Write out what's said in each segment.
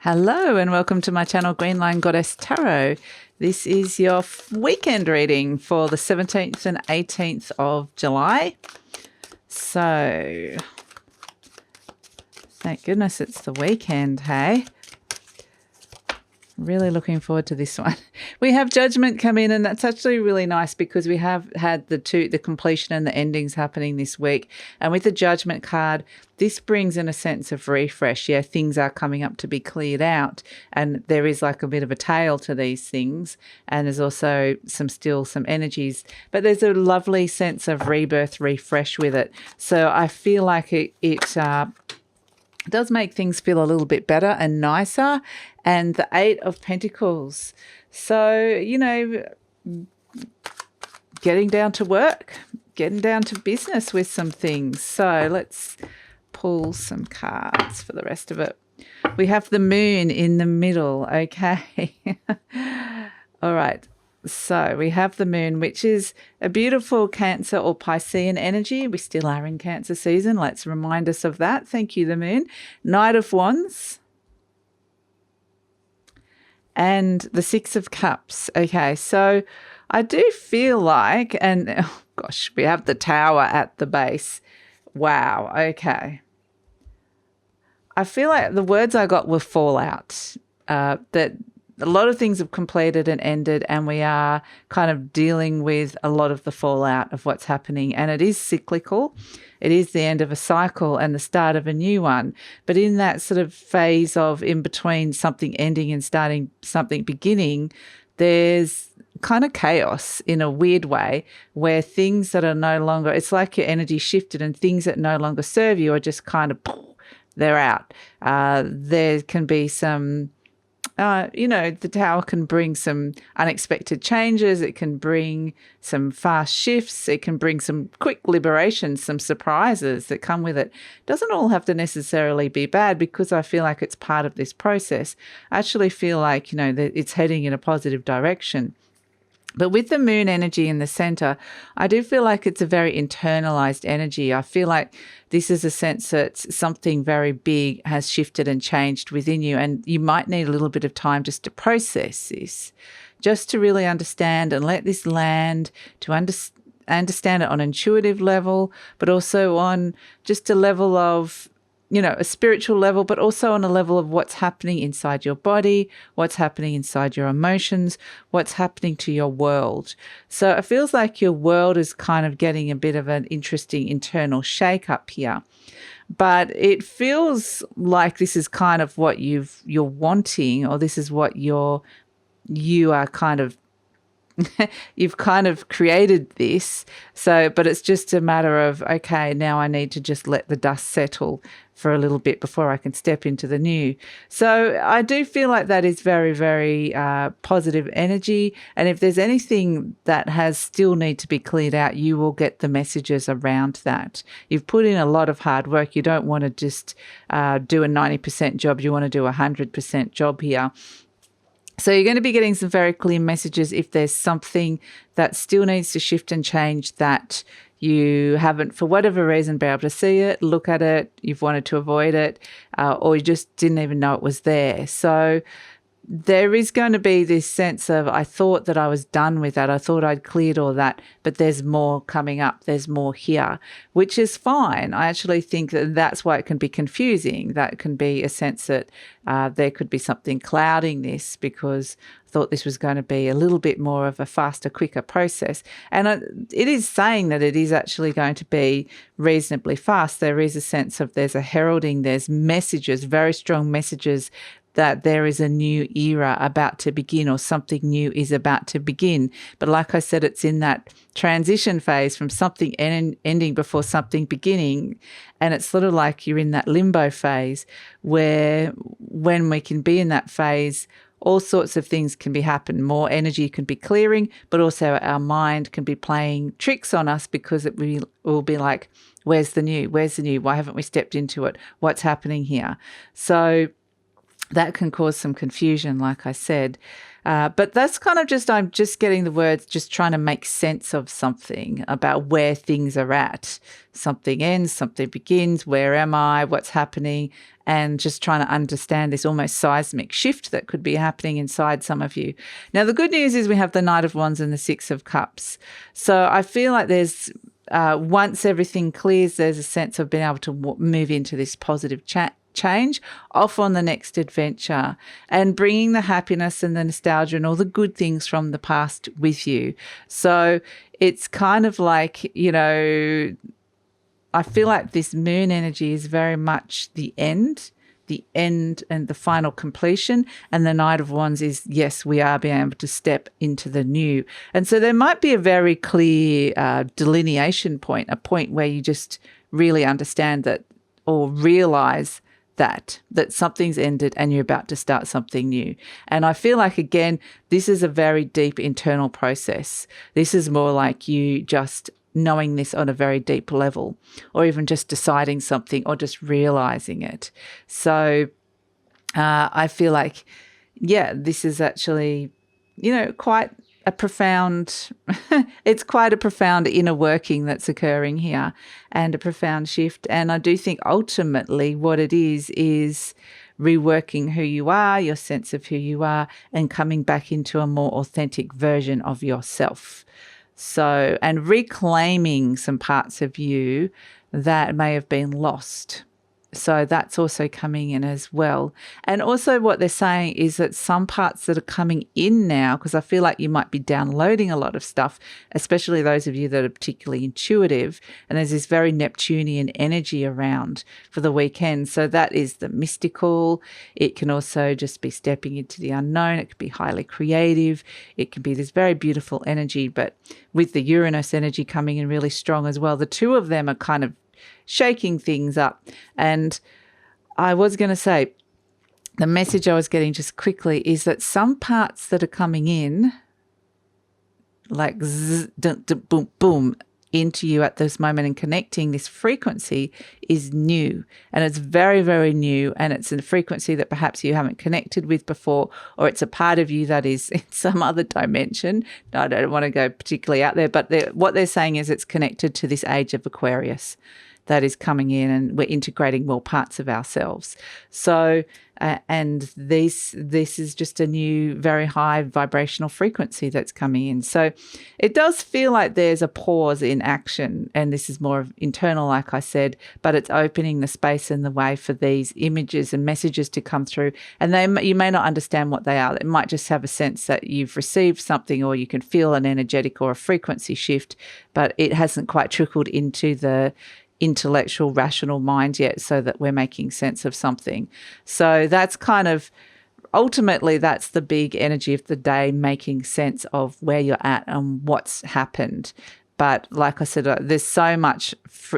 Hello and welcome to my channel GreenLion Goddess Tarot. This is your weekend reading for the 17th and 18th of July. So, thank goodness it's the weekend, hey? Really looking forward to this one. We have Judgment come in, and that's actually really nice because we have had the completion and the endings happening this week. And with the Judgment card, this brings in a sense of refresh. Yeah, things are coming up to be cleared out, and there is like a bit of a tail to these things. And there's also some energies, but there's a lovely sense of rebirth, refresh with it. So I feel like it does make things feel a little bit better and nicer. And the 8 of Pentacles. So, you know, getting down to work, getting down to business with some things. So let's pull some cards for the rest of it. We have the Moon in the middle. Okay. All right. So we have the Moon, which is a beautiful Cancer or Piscean energy. We still are in Cancer season. Let's remind us of that. Thank you, the Moon. Knight of Wands. And the 6 of Cups. Okay, so I do feel like, and oh gosh, we have the Tower at the base. Wow, okay. I feel like the words I got were fallout, that a lot of things have completed and ended, and we are kind of dealing with a lot of the fallout of what's happening. And it is cyclical. It is the end of a cycle and the start of a new one. But in that sort of phase of in between something ending and starting something beginning, there's kind of chaos in a weird way where things that are no longer, it's like your energy shifted and things that no longer serve you are just kind of, they're out. There can be some, you know, the Tower can bring some unexpected changes. It can bring some fast shifts. It can bring some quick liberations, some surprises that come with it. It doesn't all have to necessarily be bad because I feel like it's part of this process. I actually feel like, you know, that it's heading in a positive direction. But with the Moon energy in the center, I do feel like it's a very internalized energy. I feel like this is a sense that something very big has shifted and changed within you, and you might need a little bit of time just to process this, just to really understand and let this land, to understand it on an intuitive level, but also on just a level of, you know, a spiritual level, but also on a level of what's happening inside your body, what's happening inside your emotions, what's happening to your world. So it feels like your world is kind of getting a bit of an interesting internal shake up here. But it feels like this is kind of what you're wanting, or this is what you are kind of you've kind of created this. So, but it's just a matter of, okay, now I need to just let the dust settle for a little bit before I can step into the new. So I do feel like that is very, very positive energy. And if there's anything that has still need to be cleared out, you will get the messages around that. You've put in a lot of hard work. You don't want to just do a 90% job. You want to do a 100% job here. So you're going to be getting some very clear messages if there's something that still needs to shift and change that you haven't, for whatever reason, been able to see it, look at it, you've wanted to avoid it, or you just didn't even know it was there. So there is going to be this sense of, I thought that I was done with that. I thought I'd cleared all that, but there's more coming up. There's more here, which is fine. I actually think that that's why it can be confusing. That can be a sense that there could be something clouding this, because I thought this was going to be a little bit more of a faster, quicker process. And it is saying that it is actually going to be reasonably fast. There is a sense of, there's a heralding, there's messages, very strong messages that there is a new era about to begin, or something new is about to begin. But like I said, it's in that transition phase from something ending before something beginning. And it's sort of like you're in that limbo phase where, when we can be in that phase, all sorts of things can be happening. More energy can be clearing, but also our mind can be playing tricks on us, because it will be like, where's the new? Where's the new? Why haven't we stepped into it? What's happening here? So that can cause some confusion, like I said. But that's kind of just, I'm just getting the words, just trying to make sense of something about where things are at. Something ends, something begins. Where am I? What's happening? And just trying to understand this almost seismic shift that could be happening inside some of you. Now, the good news is we have the Knight of Wands and the Six of Cups. So I feel like there's, once everything clears, there's a sense of being able to move into this positive change, off on the next adventure, and bringing the happiness and the nostalgia and all the good things from the past with you. So it's kind of like, you know, I feel like this moon energy is very much the end and the final completion. And the Knight of Wands is, yes, we are being able to step into the new. And so there might be a very clear delineation point, a point where you just really understand that or realize that something's ended and you're about to start something new. And I feel like, again, this is a very deep internal process. This is more like you just knowing this on a very deep level, or even just deciding something or just realizing it. So I feel like, yeah, this is actually, you know, quite a profound, it's quite a profound inner working that's occurring here, and a profound shift. And I do think ultimately what it is reworking who you are, your sense of who you are, and coming back into a more authentic version of yourself. So, and reclaiming some parts of you that may have been lost. So that's also coming in as well. And also what they're saying is that some parts that are coming in now, because I feel like you might be downloading a lot of stuff, especially those of you that are particularly intuitive, and there's this very Neptunian energy around for the weekend. So that is the mystical. It can also just be stepping into the unknown. It could be highly creative. It can be this very beautiful energy, but with the Uranus energy coming in really strong as well, the two of them are kind of shaking things up. And I was going to say, the message I was getting just quickly is that some parts that are coming in, like zzz, dun, dun, boom, boom, into you at this moment and connecting this frequency is new. And it's very, very new. And it's a frequency that perhaps you haven't connected with before, or it's a part of you that is in some other dimension. I don't want to go particularly out there, but what they're saying is it's connected to this age of Aquarius that is coming in, and we're integrating more parts of ourselves. So, and this is just a new, very high vibrational frequency that's coming in. So it does feel like there's a pause in action, and this is more internal, like I said, but it's opening the space and the way for these images and messages to come through. And you may not understand what they are. It might just have a sense that you've received something, or you can feel an energetic or a frequency shift, but it hasn't quite trickled into the intellectual, rational mind yet, so that we're making sense of something. So that's kind of, ultimately, that's the big energy of the day, making sense of where you're at and what's happened. But like I said, there's so much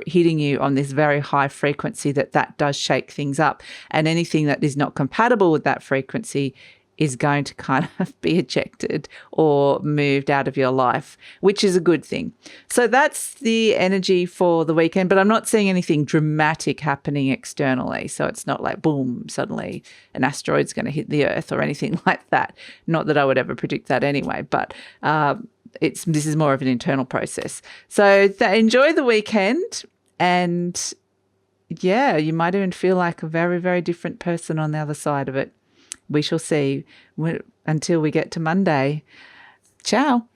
hitting you on this very high frequency that does shake things up. And anything that is not compatible with that frequency is going to kind of be ejected or moved out of your life, which is a good thing. So that's the energy for the weekend, but I'm not seeing anything dramatic happening externally. So it's not like, boom, suddenly an asteroid's going to hit the Earth or anything like that. Not that I would ever predict that anyway, but this is more of an internal process. So enjoy the weekend, and yeah, you might even feel like a very, very different person on the other side of it. We shall see until we get to Monday. Ciao.